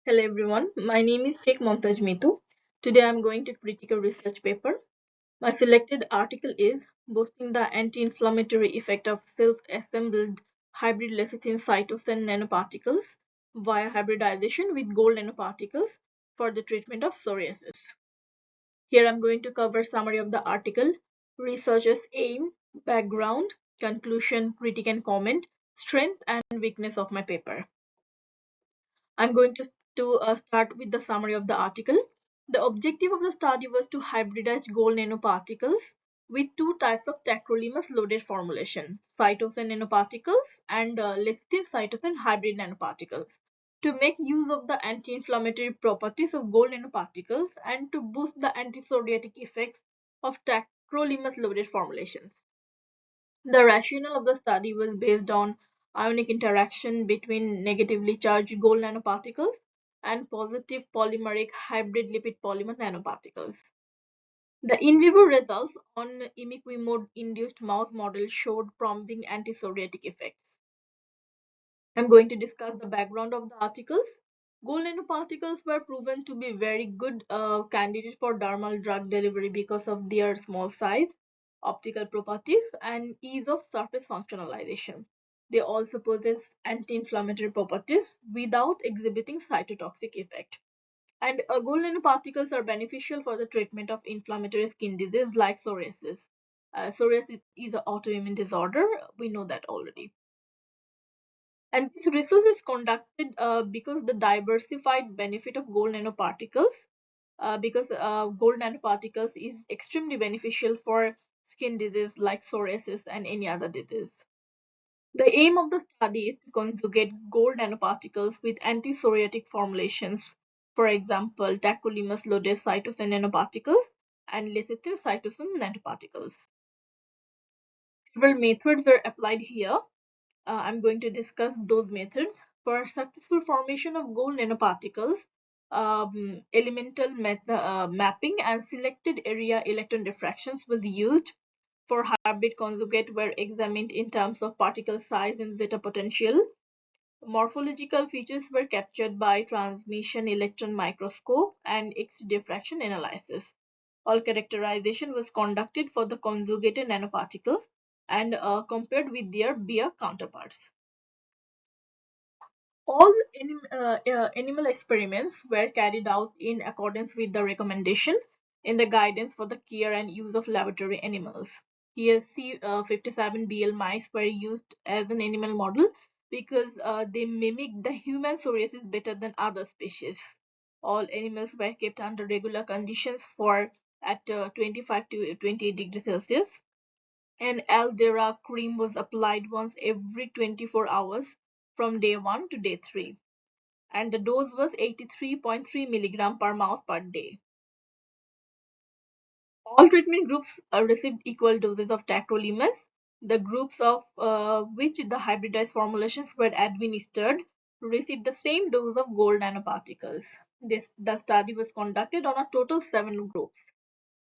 Hello everyone, my name is Sheikh Momtaj Mitu. Today I am going to critique a research paper. My selected article is Boosting the Anti-Inflammatory Effect of Self-Assembled Hybrid Lecithin-Chitosan Nanoparticles via Hybridization with Gold Nanoparticles for the Treatment of Psoriasis. Here I am going to cover summary of the article, researcher's aim, background, conclusion, critique and comment, strength and weakness of my paper. I'm going to start with the summary of the article. The objective of the study was to hybridize gold nanoparticles with two types of tacrolimus loaded formulation, cytosine nanoparticles and lecithin cytosine hybrid nanoparticles, to make use of the anti-inflammatory properties of gold nanoparticles and to boost the anti-psoriatic effects of tacrolimus loaded formulations. The rationale of the study was based on ionic interaction between negatively charged gold nanoparticles and positive polymeric hybrid lipid polymer nanoparticles. The in vivo results on imiquimod-induced mouse model showed promising anti-psoriatic effects. I'm going to discuss the background of the articles. Gold nanoparticles were proven to be very good candidates for dermal drug delivery because of their small size, optical properties, and ease of surface functionalization. They also possess anti-inflammatory properties without exhibiting cytotoxic effect. And gold nanoparticles are beneficial for the treatment of inflammatory skin disease like psoriasis. Psoriasis is an autoimmune disorder. We know that already. And this research is conducted because the diversified benefit of gold nanoparticles, because gold nanoparticles is extremely beneficial for skin disease like psoriasis and any other disease. The aim of the study is to conjugate gold nanoparticles with anti-psoriatic formulations, for example, tacrolimus loaded cytosine nanoparticles and lecithin cytosine nanoparticles. Several methods are applied here. I'm going to discuss those methods. For successful formation of gold nanoparticles, elemental mapping and selected area electron diffractions was used. For hybrid conjugate were examined in terms of particle size and zeta potential. Morphological features were captured by transmission electron microscope and X-ray diffraction analysis. All characterization was conducted for the conjugated nanoparticles and compared with their beer counterparts. All animal experiments were carried out in accordance with the recommendation in the guidance for the care and use of laboratory animals. Here, C57BL mice were used as an animal model because they mimic the human psoriasis better than other species. All animals were kept under regular conditions for at 25 to 28 degrees Celsius. An Aldera cream was applied once every 24 hours from day 1 to day 3, and the dose was 83.3 milligram per mouse per day. All treatment groups received equal doses of tacrolimus. The groups of which the hybridized formulations were administered received the same dose of gold nanoparticles. The study was conducted on a total 7 groups.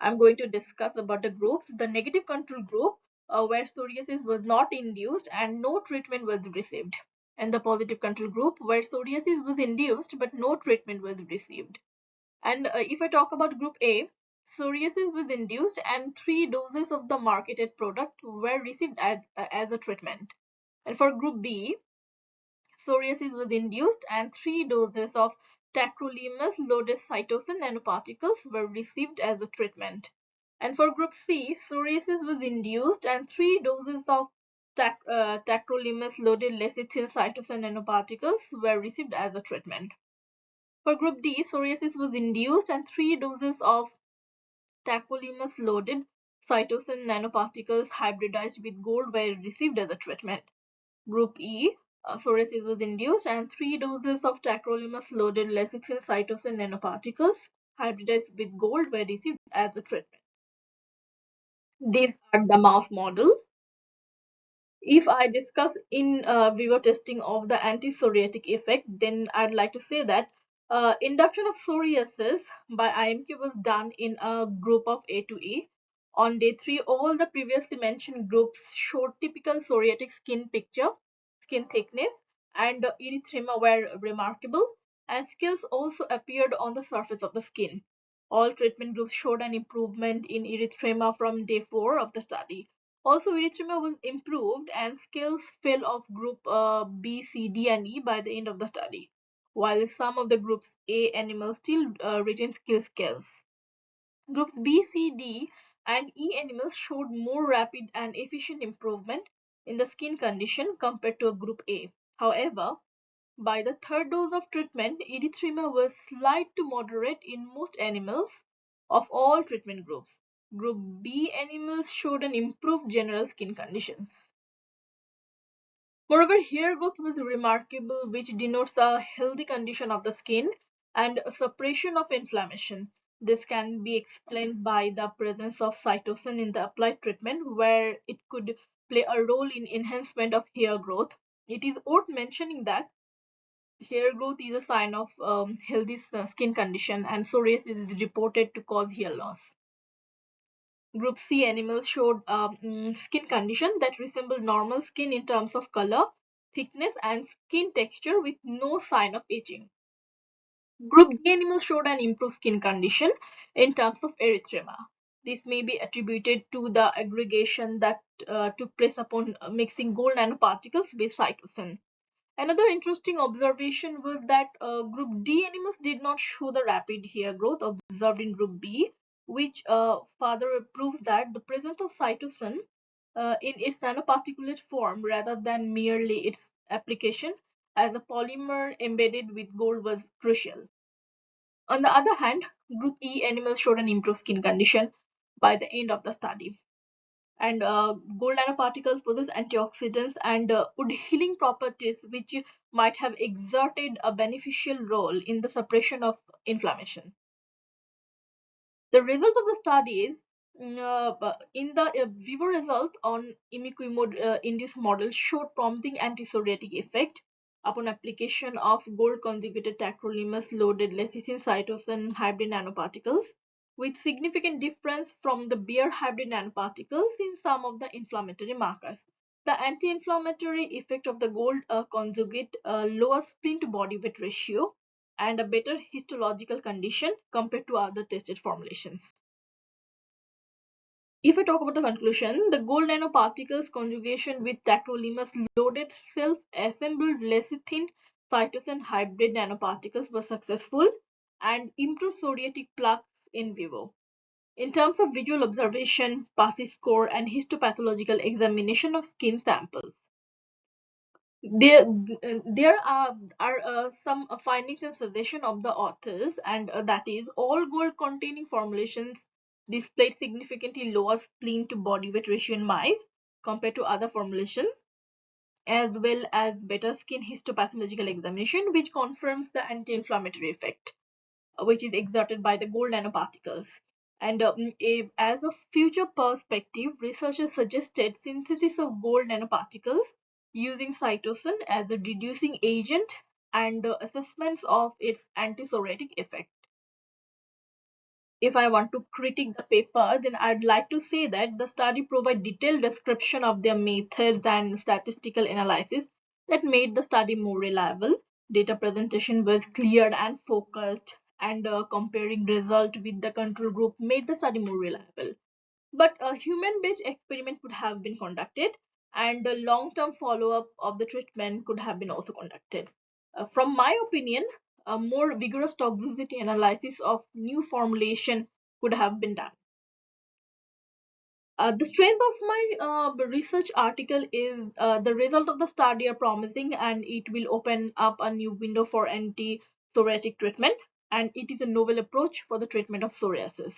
I'm going to discuss about the groups. The negative control group, where psoriasis was not induced and no treatment was received, and the positive control group, where psoriasis was induced but no treatment was received. And if I talk about group A, psoriasis was induced and 3 doses of the marketed product were received as a treatment. And for group B, psoriasis was induced and 3 doses of tacrolimus loaded cytosine nanoparticles were received as a treatment. And for group C, psoriasis was induced and 3 doses of tacrolimus loaded lecithin cytosine nanoparticles were received as a treatment. For group D, psoriasis was induced and 3 doses of tacrolimus loaded cytosine nanoparticles hybridized with gold were received as a treatment. Group E, psoriasis was induced and 3 doses of tacrolimus loaded lecithin cytosine nanoparticles hybridized with gold were received as a treatment. These are the mouse model. If I discuss in vivo testing of the anti-psoriatic effect, then I'd like to say that induction of psoriasis by IMQ was done in a group of A to E. On day 3, all the previously mentioned groups showed typical psoriatic skin picture, skin thickness, and erythema were remarkable. and scales also appeared on the surface of the skin. All treatment groups showed an improvement in erythema from day 4 of the study. Also, erythema was improved and scales fell off group B, C, D, and E by the end of the study, while some of the groups A animals still retained scales. Groups B, C, D, and E animals showed more rapid and efficient improvement in the skin condition compared to a group A. However, by the third dose of treatment, erythema was slight to moderate in most animals of all treatment groups. Group B animals showed an improved general skin conditions. Moreover, hair growth was remarkable, which denotes a healthy condition of the skin and a suppression of inflammation. This can be explained by the presence of cytosin in the applied treatment, where it could play a role in enhancement of hair growth. It is worth mentioning that hair growth is a sign of healthy skin condition, and psoriasis is reported to cause hair loss. Group C animals showed skin condition that resembled normal skin in terms of color, thickness, and skin texture with no sign of aging. Group D animals showed an improved skin condition in terms of erythema. This may be attributed to the aggregation that took place upon mixing gold nanoparticles with cytosin. Another interesting observation was that group D animals did not show the rapid hair growth observed in group B, which further proves that the presence of cytosin in its nanoparticulate form rather than merely its application as a polymer embedded with gold was crucial. On the other hand, group E animals showed an improved skin condition by the end of the study. And gold nanoparticles possess antioxidants and wood healing properties which might have exerted a beneficial role in the suppression of inflammation. The result of the study is in the vivo result on imiquimod induced model showed promising anti-psoriatic effect upon application of gold conjugated tacrolimus loaded lecithin-chitosan hybrid nanoparticles, with significant difference from the bare hybrid nanoparticles in some of the inflammatory markers. The anti-inflammatory effect of the gold conjugate lowers spleen to body weight ratio and a better histological condition compared to other tested formulations. If I talk about the conclusion, the gold nanoparticles conjugation with tacrolimus loaded self-assembled lecithin cytosan hybrid nanoparticles was successful and improved psoriatic plaques in vivo. In terms of visual observation, PASI score, and histopathological examination of skin samples, there, there are some findings and suggestion of the authors, and that is all gold containing formulations displayed significantly lower spleen to body weight ratio in mice compared to other formulations, as well as better skin histopathological examination, which confirms the anti-inflammatory effect which is exerted by the gold nanoparticles. And as a future perspective, researchers suggested synthesis of gold nanoparticles using cytosin as a reducing agent and assessments of its anti-psoriatic effect. If I want to critique the paper, then I'd like to say that the study provides detailed description of their methods and statistical analysis that made the study more reliable. Data presentation was clear and focused, and comparing result with the control group made the study more reliable. But a human-based experiment could have been conducted, and the long-term follow-up of the treatment could have been also conducted. From my opinion, a more vigorous toxicity analysis of new formulation could have been done. The strength of my research article is the result of the study are promising, and it will open up a new window for anti-psoriatic treatment, and it is a novel approach for the treatment of psoriasis.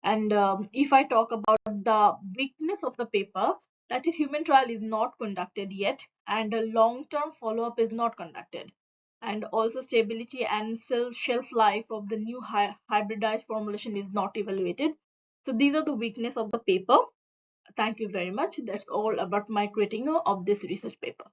And if I talk about the weakness of the paper, that is human trial is not conducted yet, and a long-term follow-up is not conducted. And also stability and shelf life of the new hybridized formulation is not evaluated. So these are the weakness of the paper. Thank you very much. That's all about my critique of this research paper.